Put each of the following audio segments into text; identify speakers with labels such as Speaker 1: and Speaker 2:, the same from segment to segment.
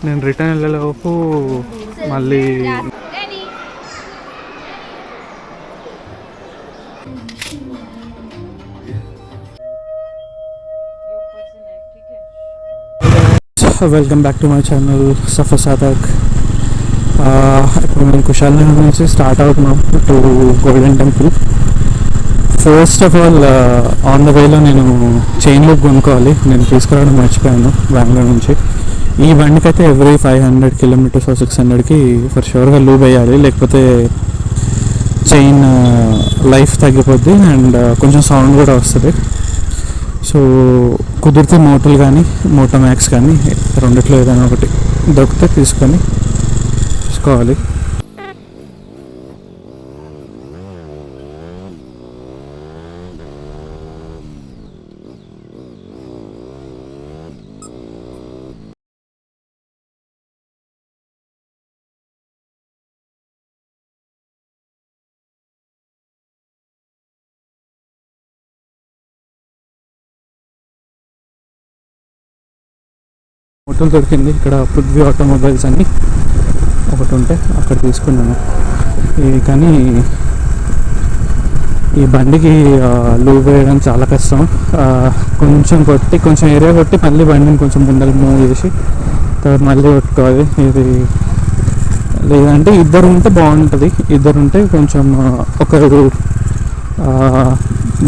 Speaker 1: నేను రిటర్న్ వెళ్ళేలోపు మళ్ళీ welcome back to my channel Safar Sadak. ఇప్పుడు మేము కుషాల్ నగర్ నుంచి స్టార్ట్ అవుతున్నాం to golden temple. First of all on the వేలో నేను చైన్ లూప్ కొనుక్కోవాలి. నేను తీసుకురావడం మర్చిపోయాను బెంగళూరు నుంచి. ఈ బండికి అయితే ఎవ్రీ 500 కిలోమీటర్స్ 600కి ఫర్ షూర్గా లూప్ వేయాలి, లేకపోతే చైన్ లైఫ్ తగ్గిపోద్ది అండ్ కొంచెం సౌండ్ కూడా వస్తుంది. సో కుదిరితే మోటోలు కానీ మోటో మ్యాక్స్ కానీ రెండిట్లో ఏదైనా ఒకటి దొరికితే తీసుకోవాలి. మోటోలు దొరికింది ఇక్కడ, పృథ్వీ ఆటోమొబైల్స్ అని ఒకటి ఉంటే అక్కడ తీసుకున్నాను. కానీ ఈ బండికి లూప్ వేయడం చాలా కష్టం. కొంచెం ఏరియా కొట్టి మళ్ళీ బండిని కొంచెం ముందర మూవ్ చేసి తర్వాత మళ్ళీ కొట్టుకోవాలి. ఇది లేదంటే ఇద్దరు ఉంటే బాగుంటుంది. ఇద్దరు ఉంటే కొంచెం ఒకరు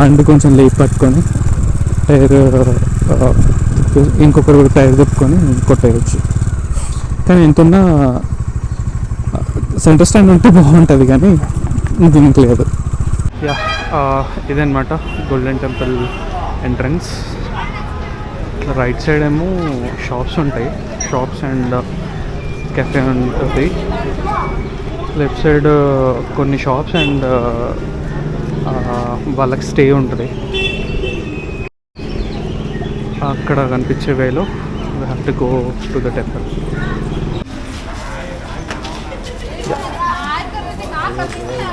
Speaker 1: బండి కొంచెం లేపి పట్టుకొని టైర్ ఇంకొకరు టైర్ తిప్పుకొని కొట్టేయచ్చు. కానీ ఎంతున్నా సెంటర్ స్టాండ్ ఉంటే బాగుంటుంది, కానీ దీనికి లేదు. ఇదన్నమాట గోల్డెన్ టెంపుల్ ఎంట్రన్స్. ఇట్లా రైట్ సైడ్ ఏమో షాప్స్ ఉంటాయి, షాప్స్ అండ్ కెఫే ఉంటుంది. లెఫ్ట్ సైడ్ కొన్ని షాప్స్ అండ్ వాళ్ళకి స్టే ఉంటుంది. అక్కడ కనిపించే వేలో we have to go to the temple.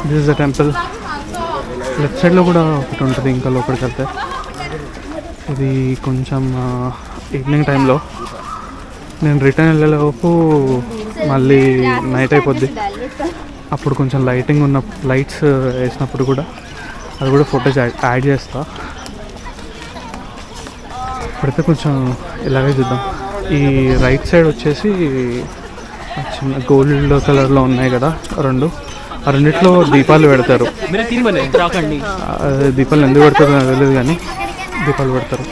Speaker 1: This is the temple. Left సైడ్లో కూడా ఒకటి ఉంటుంది ఇంకా లోపలికి వెళ్తే. ఇది కొంచెం ఈవినింగ్ టైంలో నేను రిటర్న్ వెళ్ళేలోపు మళ్ళీ నైట్ అయిపోద్ది. అప్పుడు కొంచెం లైట్స్ వేసినప్పుడు కూడా అది కూడా ఫొటోస్ యాడ్ చేస్తా. ఇప్పుడైతే కొంచెం ఇలాగే చూద్దాం. ఈ రైట్ సైడ్ వచ్చేసి చిన్న గోల్డ్ కలర్లో ఉన్నాయి కదా రెండు, ఆ రెండిట్లో దీపాలు పెడతారు. దీపాలు ఎందుకు పెడతారో నాకు తెలియదు, కానీ దీపాలు పెడతారు.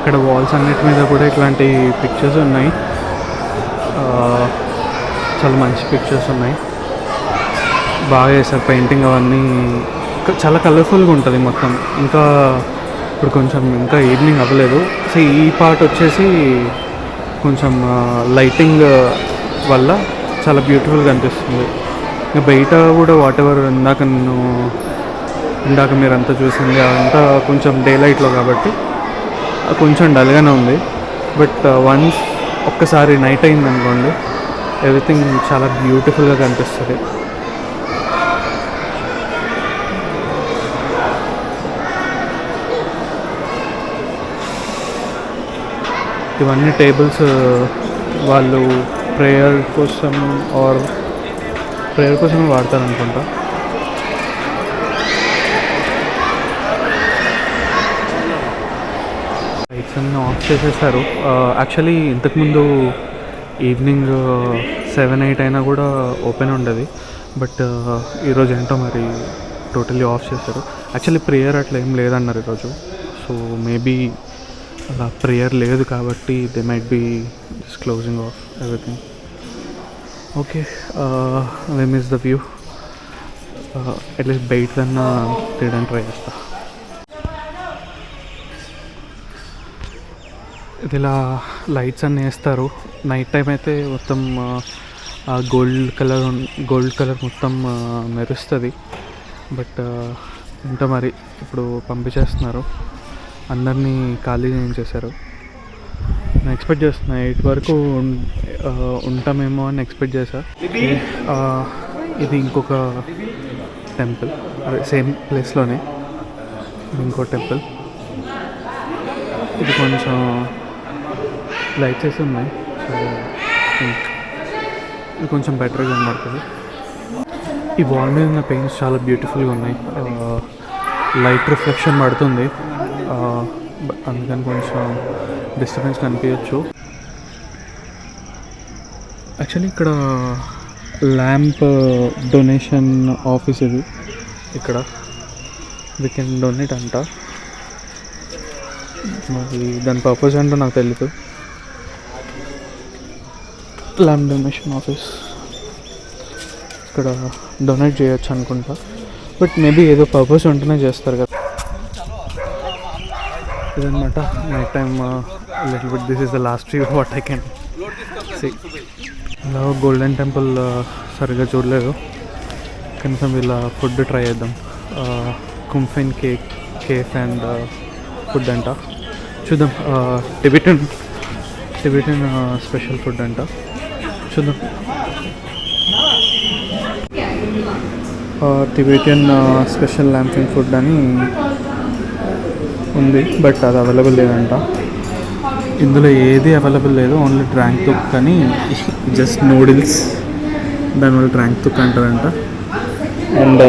Speaker 1: ఇక్కడ వాల్స్ అన్నిటి మీద కూడా ఇట్లాంటి పిక్చర్స్ ఉన్నాయి. చాలా మంచి పిక్చర్స్ ఉన్నాయి, బాగా చేశారు పెయింటింగ్ అవన్నీ. చాలా కలర్ఫుల్గా ఉంటుంది మొత్తం. ఇప్పుడు ఇంకా ఈవినింగ్ అవ్వలేదు. సో ఈ పార్ట్ వచ్చేసి కొంచెం లైటింగ్ వల్ల చాలా బ్యూటిఫుల్గా అనిపిస్తుంది. ఇంకా బయట కూడా వాట్ ఎవర్ ఇందాక మీరంతా చూసింది అదంతా కొంచెం డే లైట్లో కాబట్టి కొంచెం డల్గానే ఉంది. బట్ వన్స్ ఒక్కసారి నైట్ అయింది అనుకోండి, ఎవ్రీథింగ్ చాలా బ్యూటిఫుల్గా కనిపిస్తుంది. ఇవన్నీ టేబుల్స్ వాళ్ళు ప్రేయర్ కోసమే వాడతారు అనుకుంటా. లైట్స్ అన్నీ ఆఫ్ చేసేస్తారు. యాక్చువల్లీ ఇంతకుముందు ఈవినింగ్ 7-8 అయినా కూడా ఓపెన్ ఉండేది. బట్ ఈరోజు ఏంటో మరి టోటలీ ఆఫ్ చేశారు. యాక్చువల్లీ ప్రేయర్ అట్లా ఏం లేదన్నారు ఈరోజు. సో మేబీ అలా ప్రేయర్ లేదు కాబట్టి they might be just closing of everything. Okay, we miss the view. At least బయటదన్నా తీయడానికి ట్రై చేస్తా. ఇది ఇలా లైట్స్ అన్నీ వేస్తారు. నైట్ టైం అయితే మొత్తం గోల్డ్ కలర్ మొత్తం మెరుస్తుంది. బట్ ఏంటో మరి ఇప్పుడు పంపించేస్తున్నారు, అందరినీ ఖాళీ చేయించేశారు. నేను ఎక్స్పెక్ట్ చేస్తున్నా 8 వరకు ఉంటామేమో అని ఎక్స్పెక్ట్ చేశా. ఇది ఇంకొక టెంపుల్, అదే సేమ్ ప్లేస్లోనే ఇంకో టెంపుల్. ఇది కొంచెం లైట్స్ వేసి ఉన్నాయి, సో ఇది కొంచెం బెటర్గా కనబడుతుంది. ఈ వాల్ మీద ఉన్న పెయింట్స్ చాలా బ్యూటిఫుల్గా ఉన్నాయి. లైట్ రిఫ్లెక్షన్ పడుతుంది, అందుకని కొంచెం డిస్టర్బెన్స్ కనిపించచ్చు. యాక్చువల్లీ ఇక్కడ ల్యాంప్ డొనేషన్ ఆఫీస్ ఇది. ఇక్కడ వీ కెన్ డొనేట్ అంట. మరి దాని పర్పస్ ఏంటో నాకు తెలీదు. ల్యాంప్ డొనేషన్ ఆఫీస్, ఇక్కడ డొనేట్ చేయొచ్చు అనుకుంటా. బట్ మేబీ ఏదో పర్పస్ ఉంటేనే చేస్తారు కదా. ఇదన్నమాట night time little bit. This is the last view what I can see. ఇలా గోల్డెన్ టెంపుల్ సరిగ్గా చూడలేదు, కనీసం ఇలా ఫుడ్ ట్రై చేద్దాం. కుంఫిన్ కేఫ్ అండ్ ఫుడ్ అంట, చూద్దాం. టిబెటన్ స్పెషల్ ఫుడ్ అంట, చూద్దాం. టిబెటియన్ స్పెషల్ ల్యాంపింగ్ ఫుడ్ అని ఉంది, బట్ అది అవైలబుల్ లేదంట. ఇందులో ఏది అవైలబుల్ లేదు, ఓన్లీ ట్రాంక్ తుక్ అని, జస్ట్ నూడిల్స్, దానివల్ల ట్రాంక్ తుక్ అంటారంట. అండ్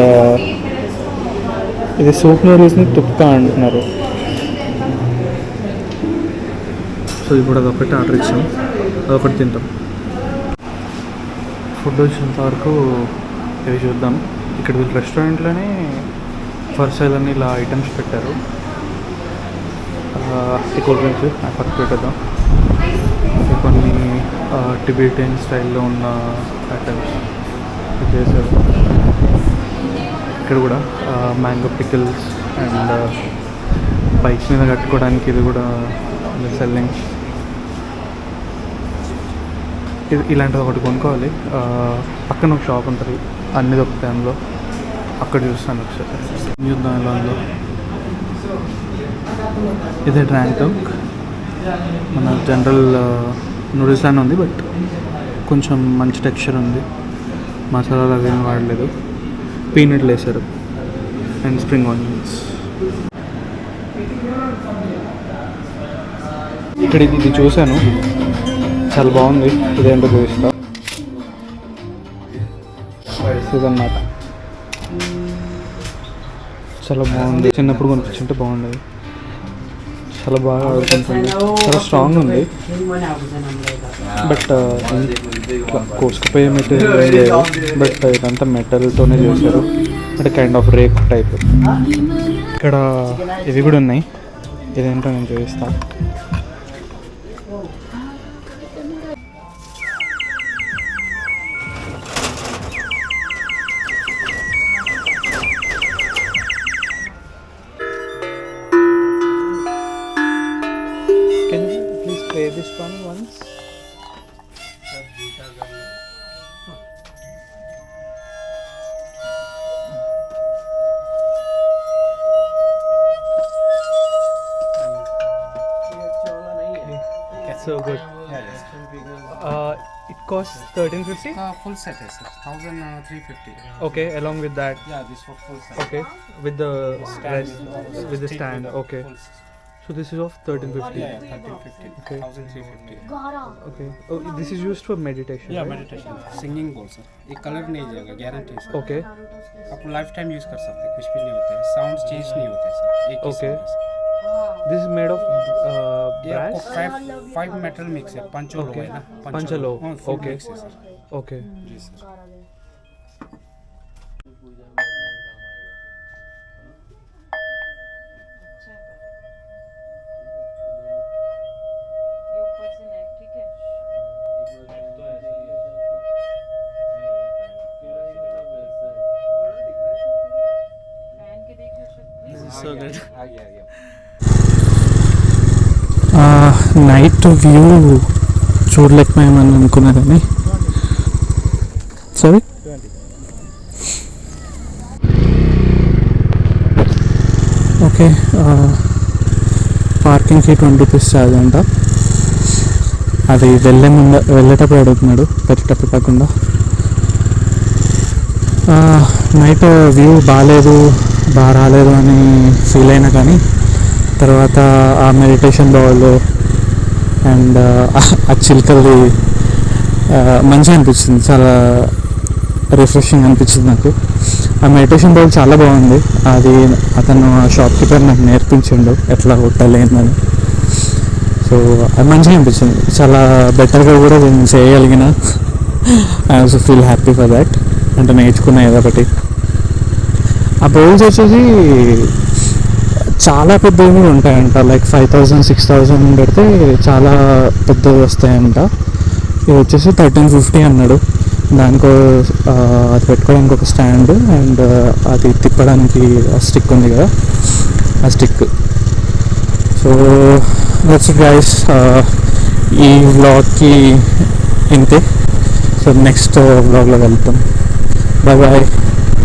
Speaker 1: ఇది సూప్ నూడిల్స్ని తుక్కా అంటున్నారు. సో ఇప్పుడు అదొకటి ఆర్డర్ ఇచ్చాం, అదొకటి తింటాం. ఫుడ్ వచ్చేంత వరకు ఇవి చూద్దాం. ఇక్కడ వీళ్ళు రెస్టారెంట్లోనే ఫర్ సేల్ అని ఇలా ఐటమ్స్ పెట్టారు. ఈ కూల్ డ్రింక్స్ పక్కన పెట్టేద్దాం. కొన్ని టిబెటియన్ స్టైల్లో ఉన్న ఐటమ్స్ చేశారు. ఇక్కడ కూడా మ్యాంగో పికిల్స్ అండ్ బైక్ మీద కట్టుకోవడానికి ఇది కూడా సెల్లింగ్. ఇది ఇలాంటిది ఒకటి కొనుక్కోవాలి. పక్కన ఒక షాప్ ఉంటుంది, అన్ని దొరుకుతాయి అందులో. అక్కడ చూస్తాను ఒకసారి, చూద్దాం ఎలా ఉందో. ఇదే ట్రాంక్ టుక్, మన జనరల్ నూడిల్స్ లానే ఉంది, బట్ కొంచెం మంచి టెక్స్చర్ ఉంది. మసాలాలు అవేమి వాడలేదు, పీనట్లు వేసారు అండ్ స్ప్రింగ్ ఆనియన్స్. ఇక్కడ ఇది చూశాను, చాలా బాగుంది. ఇదేంటో చూపిస్తా. ఇదన్నమాట, చాలా బాగుంది. చిన్నప్పుడు కొనిపించుంటే బాగుండేది. చాలా బాగా ఆడుకుంటుంది, చాలా స్ట్రాంగ్ ఉంది. బట్ కోసుకుపోయే మెటీరియల్, బట్ ఇదంతా మెటల్తోనే చేశారు, అంటే కైండ్ ఆఫ్ రేక్ టైప్. ఇక్కడ ఇవి కూడా ఉన్నాయి, ఇదేంటో నేను చూపిస్తాను. Play this one once. It's so good. It costs 1350.
Speaker 2: Full set is 1350.
Speaker 1: Okay, along with that.
Speaker 2: Yeah, this for full set.
Speaker 1: Okay, with the with the stand. Okay. So this is of 1350.
Speaker 2: Yeah, 1350.
Speaker 1: Okay.
Speaker 2: 1350.
Speaker 1: Okay. Oh, this is used for meditation.
Speaker 2: Yeah,
Speaker 1: right?
Speaker 2: Meditation singing बोल sir, ये colour नहीं जाएगा, guarantee sir.
Speaker 1: Okay.
Speaker 2: आप life time use कर सकते हैं, कुछ भी नहीं होता है, साउंड चेंज नहीं होते सर, एक ही
Speaker 1: Okay.
Speaker 2: sound है sir.
Speaker 1: This is made of
Speaker 2: ये आपको
Speaker 1: brass.
Speaker 2: फाइव मेटल मिक्स है, पंचोलो
Speaker 1: Okay.
Speaker 2: है ना,
Speaker 1: पंचोलो.
Speaker 2: full
Speaker 1: Okay.
Speaker 2: mix है सर.
Speaker 1: Okay.
Speaker 2: जी सर.
Speaker 1: This is so good. Night view చూడలేకపోయామని అనుకున్నా కానీ సరే. ఓకే, పార్కింగ్కి 20 రూపీస్ ఛార్జ్ అంట. అది వెళ్ళేటప్పుడు అడుగుతున్నాడు, పెట్టేటప్పుడు కాకుండా. నైట్ వ్యూ బాగా రాలేదు అని ఫీల్ అయినా కానీ తర్వాత ఆ మెడిటేషన్ బౌల్ అండ్ ఆ చిలుకల్ది మంచిగా అనిపించింది, చాలా రిఫ్రెషింగ్ అనిపించింది నాకు. ఆ మెడిటేషన్ బౌల్ చాలా బాగుంది. అది అతను ఆ షాప్ కీపర్ నాకు నేర్పించిండు ఎట్లా కొట్టాలి ఏందని. సో అది మంచిగా అనిపించింది, చాలా బెటర్గా కూడా నేను చేయగలిగిన. I also feel happy for that. అంటే నేర్చుకున్నా ఏదో ఒకటి. ఆ బౌల్స్ వచ్చేసి చాలా పెద్దవి కూడా ఉంటాయంట, లైక్ 5,000 6,000 పెడితే చాలా పెద్దవి వస్తాయంట. ఇది వచ్చేసి 1350 అన్నాడు. దానికో అది పెట్టుకోవడానికి ఒక స్టాండ్ అండ్ అది తిప్పడానికి ఆ స్టిక్ ఉంది కదా, ఆ stick. So that's it guys, ఈ వ్లాగ్కి ఇంతే. సో నెక్స్ట్ వ్లాగ్లో వెళ్తాం. Bye bye.